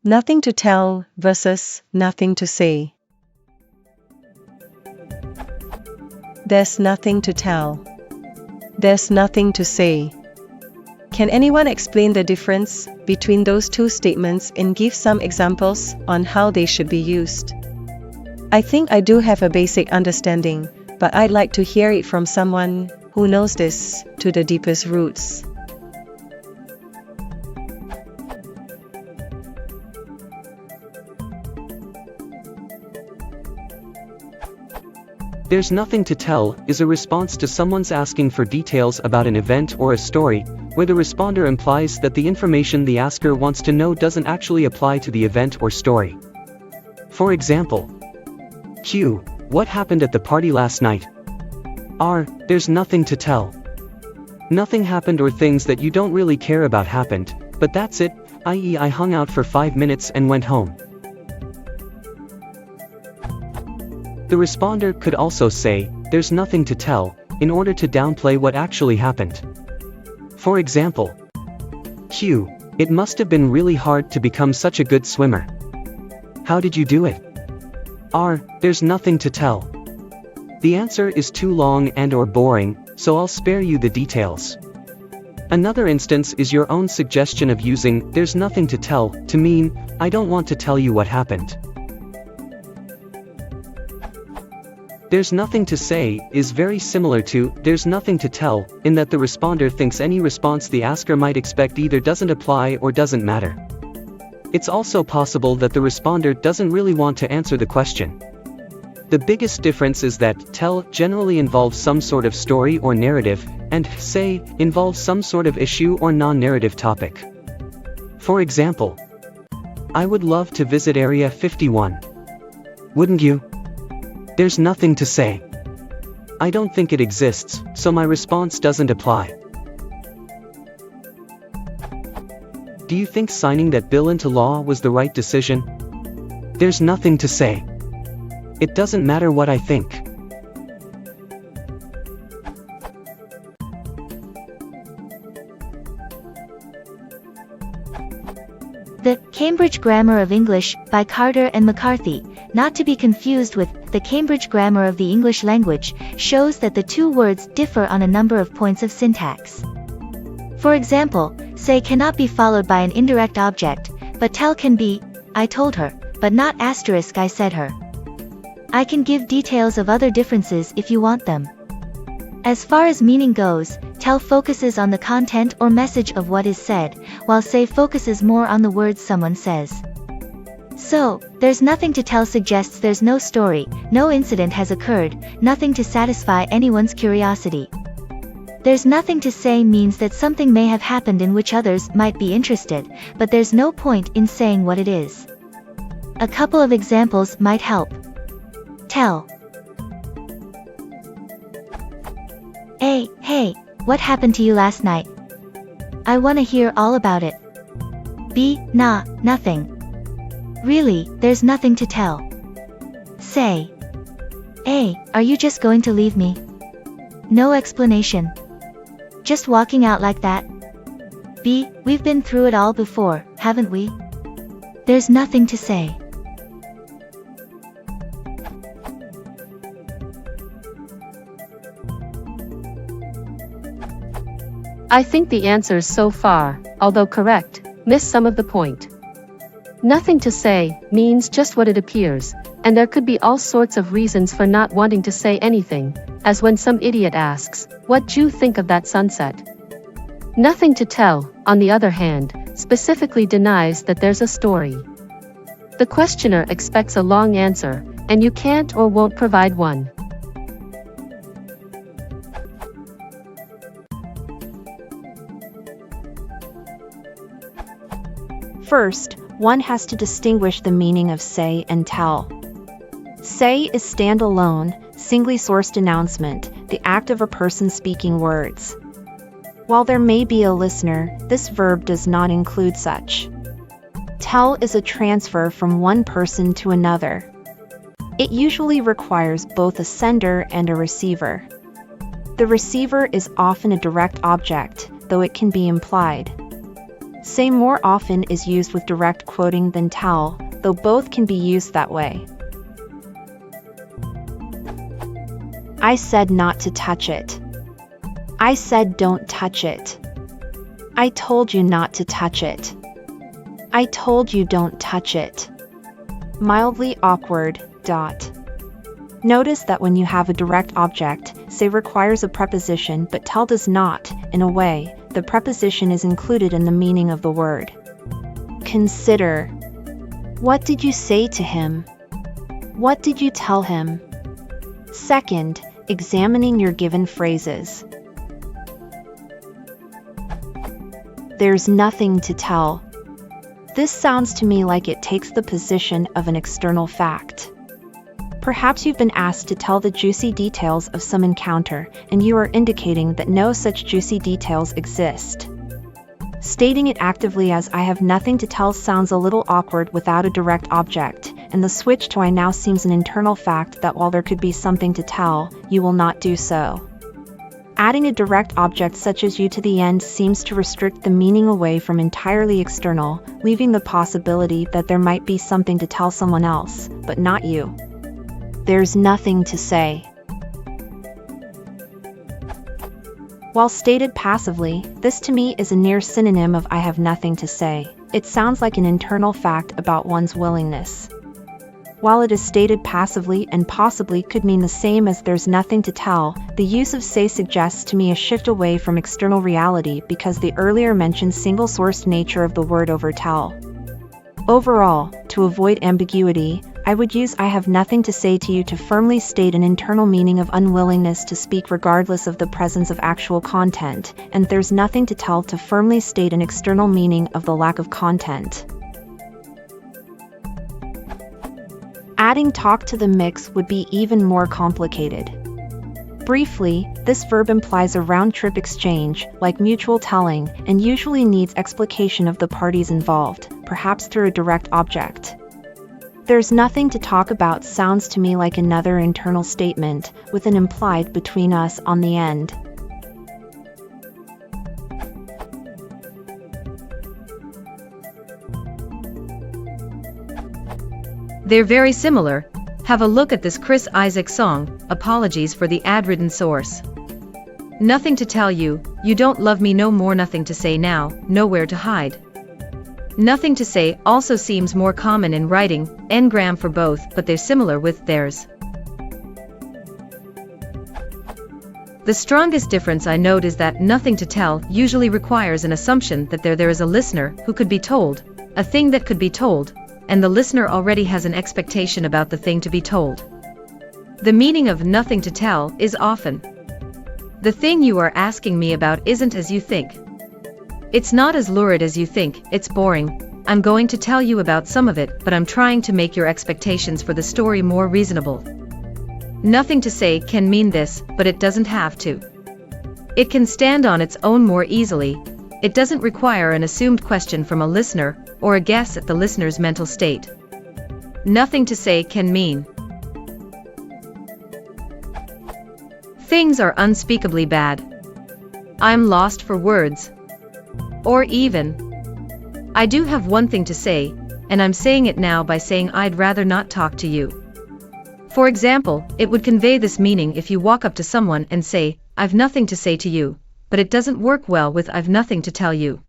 Nothing to tell versus nothing to say. There's nothing to tell. There's nothing to say. Can anyone explain the difference between those two statements and give some examples on how they should be used? I think I do have a basic understanding, but I'd like to hear it from someone who knows this to the deepest roots. There's nothing to tell is a response to someone's asking for details about an event or a story, where the responder implies that the information the asker wants to know doesn't actually apply to the event or story. For example, Q. What happened at the party last night? R. There's nothing to tell. Nothing happened, or things that you don't really care about happened, but that's it, i.e. I hung out for 5 minutes and went home. The responder could also say, there's nothing to tell, in order to downplay what actually happened. For example, Q. It must have been really hard to become such a good swimmer. How did you do it? R. There's nothing to tell. The answer is too long and/or boring, so I'll spare you the details. Another instance is your own suggestion of using there's nothing to tell to mean, I don't want to tell you what happened. There's nothing to say is very similar to there's nothing to tell, in that the responder thinks any response the asker might expect either doesn't apply or doesn't matter. It's also possible that the responder doesn't really want to answer the question. The biggest difference is that tell generally involves some sort of story or narrative, and say involves some sort of issue or non-narrative topic. For example, I would love to visit Area 51. Wouldn't you? There's nothing to say. I don't think it exists, so my response doesn't apply. Do you think signing that bill into law was the right decision? There's nothing to say. It doesn't matter what I think. The Cambridge Grammar of English by Carter and McCarthy, not to be confused with the Cambridge Grammar of the English Language, shows that the two words differ on a number of points of syntax. For example, say cannot be followed by an indirect object, but tell can be, I told her, but not asterisk I said her. I can give details of other differences if you want them. As far as meaning goes, tell focuses on the content or message of what is said, while say focuses more on the words someone says. So, there's nothing to tell suggests there's no story, no incident has occurred, nothing to satisfy anyone's curiosity. There's nothing to say means that something may have happened in which others might be interested, but there's no point in saying what it is. A couple of examples might help. Tell. A. Hey, what happened to you last night? I want to hear all about it. B. Nah, nothing. Really, there's nothing to tell. Say. A. Are you just going to leave me? No explanation. Just walking out like that? B. We've been through it all before, haven't we? There's nothing to say. I think the answers so far, although correct, miss some of the point. Nothing to say means just what it appears, and there could be all sorts of reasons for not wanting to say anything, as when some idiot asks, "What'd you think of that sunset?" Nothing to tell, on the other hand, specifically denies that there's a story. The questioner expects a long answer, and you can't or won't provide one. First, one has to distinguish the meaning of say and tell. Say is standalone, singly sourced announcement, the act of a person speaking words. While there may be a listener, this verb does not include such. Tell is a transfer from one person to another. It usually requires both a sender and a receiver. The receiver is often a direct object, though it can be implied. Say more often is used with direct quoting than tell, though both can be used that way. I said not to touch it. I said don't touch it. I told you not to touch it. I told you don't touch it. Mildly awkward. Notice that when you have a direct object, say requires a preposition but tell does not, in a way, the preposition is included in the meaning of the word. Consider. What did you say to him? What did you tell him? Second, examining your given phrases. There's nothing to tell. This sounds to me like it takes the position of an external fact. Perhaps you've been asked to tell the juicy details of some encounter, and you are indicating that no such juicy details exist. Stating it actively as I have nothing to tell sounds a little awkward without a direct object, and the switch to I now seems an internal fact that while there could be something to tell, you will not do so. Adding a direct object such as you to the end seems to restrict the meaning away from entirely external, leaving the possibility that there might be something to tell someone else, but not you. There's nothing to say. While stated passively, this to me is a near synonym of I have nothing to say. It sounds like an internal fact about one's willingness. While it is stated passively and possibly could mean the same as there's nothing to tell, the use of say suggests to me a shift away from external reality because the earlier mentioned single-sourced nature of the word over tell. Overall, to avoid ambiguity, I would use I have nothing to say to you to firmly state an internal meaning of unwillingness to speak regardless of the presence of actual content, and there's nothing to tell to firmly state an external meaning of the lack of content. Adding talk to the mix would be even more complicated. Briefly, this verb implies a round-trip exchange, like mutual telling, and usually needs explication of the parties involved, perhaps through a direct object. There's nothing to talk about sounds to me like another internal statement, with an implied between us on the end. They're very similar. Have a look at this Chris Isaak song, apologies for the ad-ridden source. Nothing to tell you, you don't love me no more, nothing to say now, nowhere to hide. Nothing to say also seems more common in writing, n-gram for both, but they're similar with theirs. The strongest difference I note is that nothing to tell usually requires an assumption that there is a listener who could be told, a thing that could be told, and the listener already has an expectation about the thing to be told. The meaning of nothing to tell is often, the thing you are asking me about isn't as you think. It's not as lurid as you think, it's boring. I'm going to tell you about some of it, but I'm trying to make your expectations for the story more reasonable. Nothing to say can mean this, but it doesn't have to. It can stand on its own more easily. It doesn't require an assumed question from a listener, or a guess at the listener's mental state. Nothing to say can mean, things are unspeakably bad. I'm lost for words. Or even, I do have one thing to say, and I'm saying it now by saying I'd rather not talk to you. For example, it would convey this meaning if you walk up to someone and say, I've nothing to say to you, but it doesn't work well with I've nothing to tell you.